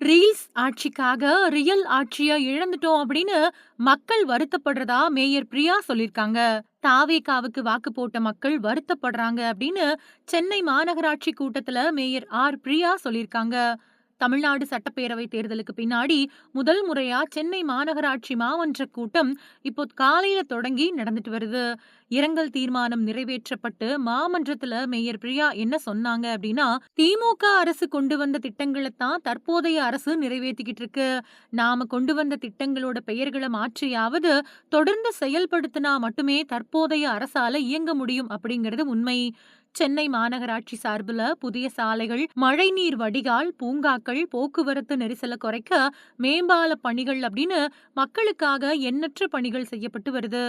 Reels ஆட்சிக்காக real ஆட்சிய இழந்துட்டோம் அப்படின்னு மக்கள் வருத்தப்படுறதா மேயர் பிரியா சொல்லிருக்காங்க. தாவேகாவுக்கு வாக்கு போட்ட மக்கள் வருத்தப்படுறாங்க அப்படின்னு சென்னை மாநகராட்சி கூட்டத்துல மேயர் பிரியா சொல்லிருக்காங்க. தமிழ்நாடு சட்டப்பேரவை தேர்தலுக்கு பின்னாடி முதல் முறையா சென்னை மாநகராட்சி மாமன்ற கூட்டம் இப்போ காலையில தொடங்கி நடந்துட்டு வருது. இரங்கல் தீர்மானம் நிறைவேற்றப்பட்டு மாமன்றத்துல மேயர் பிரியா என்ன சொன்னாங்க அப்படின்னா, திமுக அரசு கொண்டு வந்த திட்டங்களை தான் தற்போதைய அரசு நிறைவேற்றிக்கிட்டு இருக்கு. நாம கொண்டு வந்த திட்டங்களோட பெயர்களை மாற்றியாவது தொடர்ந்து செயல்படுத்தினா மட்டுமே தற்போதைய அரசால இயங்க முடியும் அப்படிங்கிறது உண்மை. சென்னை மாநகராட்சி சார்புல புதிய சாலைகள், மழைநீர் வடிகால், பூங்காக்கள், போக்குவரத்து நெரிசலை குறைக்க மேம்பால பணிகள் அப்படின்னு மக்களுக்காக எண்ணற்ற பணிகள் செய்யப்பட்டு வருது.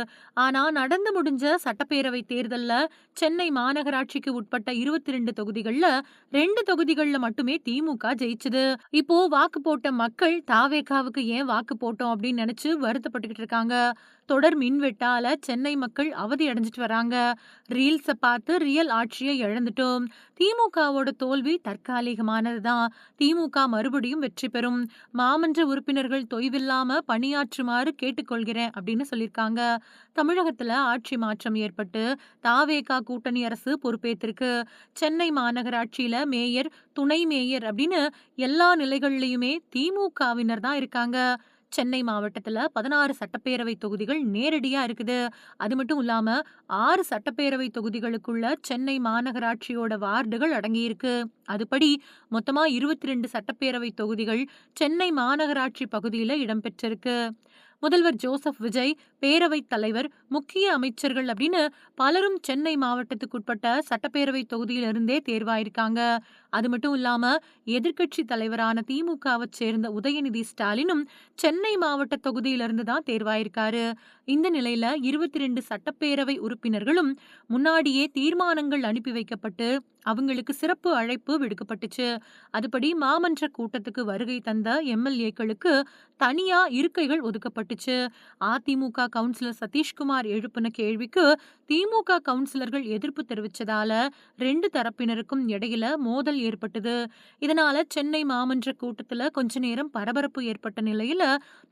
ஆனா நடந்து முடிஞ்ச சட்டப்பேரவை தேர்தல்ல சென்னை மாநகராட்சிக்கு உட்பட்ட 22 தொகுதிகள்ல 2 தொகுதிகள்ல மட்டுமே திமுக ஜெயிச்சது. இப்போ வாக்கு போட்ட மக்கள் தாவேகாவுக்கு ஏன் வாக்கு போட்டோம் அப்படின்னு நினைச்சு வருத்தப்பட்டுக்கிட்டு இருக்காங்க. தொடர் மின்வெட்டால சென்னை மக்கள் அவதி அடைஞ்சிட்டு வராங்க. ரீல்ஸ பார்த்து ரியல் ஆட்சியை இழந்துட்டோம். திமுகவோட தோல்வி தற்காலிகமானதுதான். திமுக மறுபடியும் வெற்றி பெறும். மாமன்ற உறுப்பினர்கள் தொய்வில்லாம பணியாற்றுமாறு கேட்டுக்கொள்கிறேன் அப்படின்னு சொல்லியிருக்காங்க. தமிழகத்துல ஆட்சி மாற்றம் ஏற்பட்டு தாவேகா கூட்டணி அரசு பொறுப்பேற்றிருக்கு. சென்னை மாநகராட்சியில மேயர், துணை மேயர் அப்படின்னு எல்லா நிலைகள்லயுமே திமுகவினர் தான் இருக்காங்க. சென்னை மாவட்டத்துல 16 சட்டப்பேரவை தொகுதிகள் நேரடியா இருக்குது. அது மட்டும் இல்லாம 6 சட்டப்பேரவை தொகுதிகளுக்குள்ள சென்னை மாநகராட்சியோட வார்டுகள் அடங்கியிருக்கு. அதுபடி மொத்தமா 22 சட்டப்பேரவை தொகுதிகள் சென்னை மாநகராட்சி பகுதியில இடம்பெற்றிருக்கு. முதல்வர் ஜோசப் விஜய், பேரவைத் தலைவர், முக்கிய அமைச்சர்கள் அப்படின்னு பலரும் சென்னை மாவட்டத்துக்குட்பட்ட சட்டப்பேரவை தொகுதியிலிருந்தே தேர்வாயிருக்காங்க. அது மட்டும் இல்லாம எதிர்க்கட்சி தலைவரான திமுகவை சேர்ந்த உதயநிதி ஸ்டாலினும் சென்னை மாவட்ட தொகுதியிலிருந்து தான் தேர்வாயிருக்காரு. இந்த நிலையில 22 சட்டப்பேரவை உறுப்பினர்களும் முன்னாடியே தீர்மானங்கள் அனுப்பி வைக்கப்பட்டு அவங்களுக்கு சிறப்பு அழைப்பு விடுக்கப்பட்டுச்சு. அதுபடி மாமன்ற கூட்டத்துக்கு வருகை தந்த எம்எல்ஏக்களுக்கு தனியா இருக்கைகள் ஒதுக்கப்பட்டுச்சு. அதிமுக கவுன்சிலர் சதீஷ்குமார் எழுப்பின கேள்விக்கு திமுக கவுன்சிலர்கள் எதிர்ப்பு தெரிவிச்சதால 2 தரப்பினருக்கும் இடையில மோதல் ஏற்பட்டது. இதனால சென்னை மாமன்ற கூட்டத்துல கொஞ்ச நேரம் பரபரப்பு ஏற்பட்ட நிலையில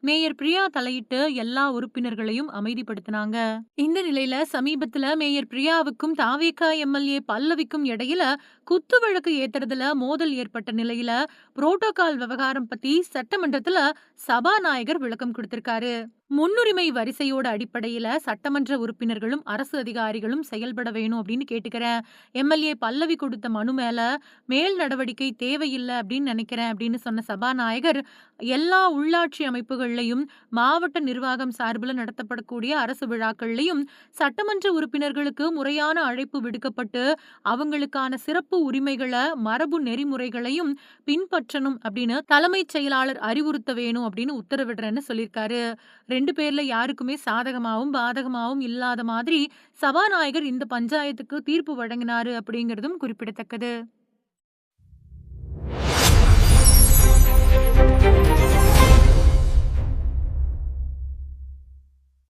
மேயர் பிரியா தலையிட்டு எல்லா உறுப்பினர்களையும் அமைதிப்படுத்தினாங்க. இந்த நிலையில சமீபத்துல மேயர் பிரியாவுக்கும் தாவேகா எம்எல்ஏ பல்லவிக்கும் இடையில குத்து வழக்கு ஏத்துறதுல மோதல் ஏற்பட்ட நிலையில புரோட்டோகால் விவகாரம் பத்தி சட்டமன்றத்துல சபாநாயகர் விளக்கம் கொடுத்திருக்காரு. முன்னுரிமை வரிசையோட அடிப்படையில சட்டமன்ற உறுப்பினர்களும் அரசு அதிகாரிகளும் செயல்பட வேணும் அப்படின்னு கேட்டுக்கிறேன். எம்எல்ஏ பல்லவி கொடுத்த மனு மேல் நடவடிக்கை தேவையில்லை அப்படின்னு நினைக்கிறேன் அப்படின்னு சொன்ன சபாநாயகர், எல்லா உள்ளாட்சி அமைப்புகள்லையும் மாவட்ட நிர்வாகம் சார்பில் நடத்தப்படக்கூடிய அரசு விழாக்கள்லையும் சட்டமன்ற உறுப்பினர்களுக்கு முறையான அழைப்பு விடுக்கப்பட்டு அவங்களுக்கான சிறப்பு உரிமைகளை, மரபு நெறிமுறைகளையும் பின்பற்றணும் அப்படின்னு தலைமைச் செயலாளர் அறிவுறுத்த வேணும் அப்படின்னு உத்தரவிடுறேன்னு சொல்லியிருக்காரு. 2 பேர்ல யாருக்குமே சாதகமாவும் பாதகமாவும் இல்லாத மாதிரி சபாநாயகர் இந்த பஞ்சாயத்துக்கு தீர்ப்பு வழங்கினாரு அப்படிங்கிறதும் குறிப்பிடத்தக்கது.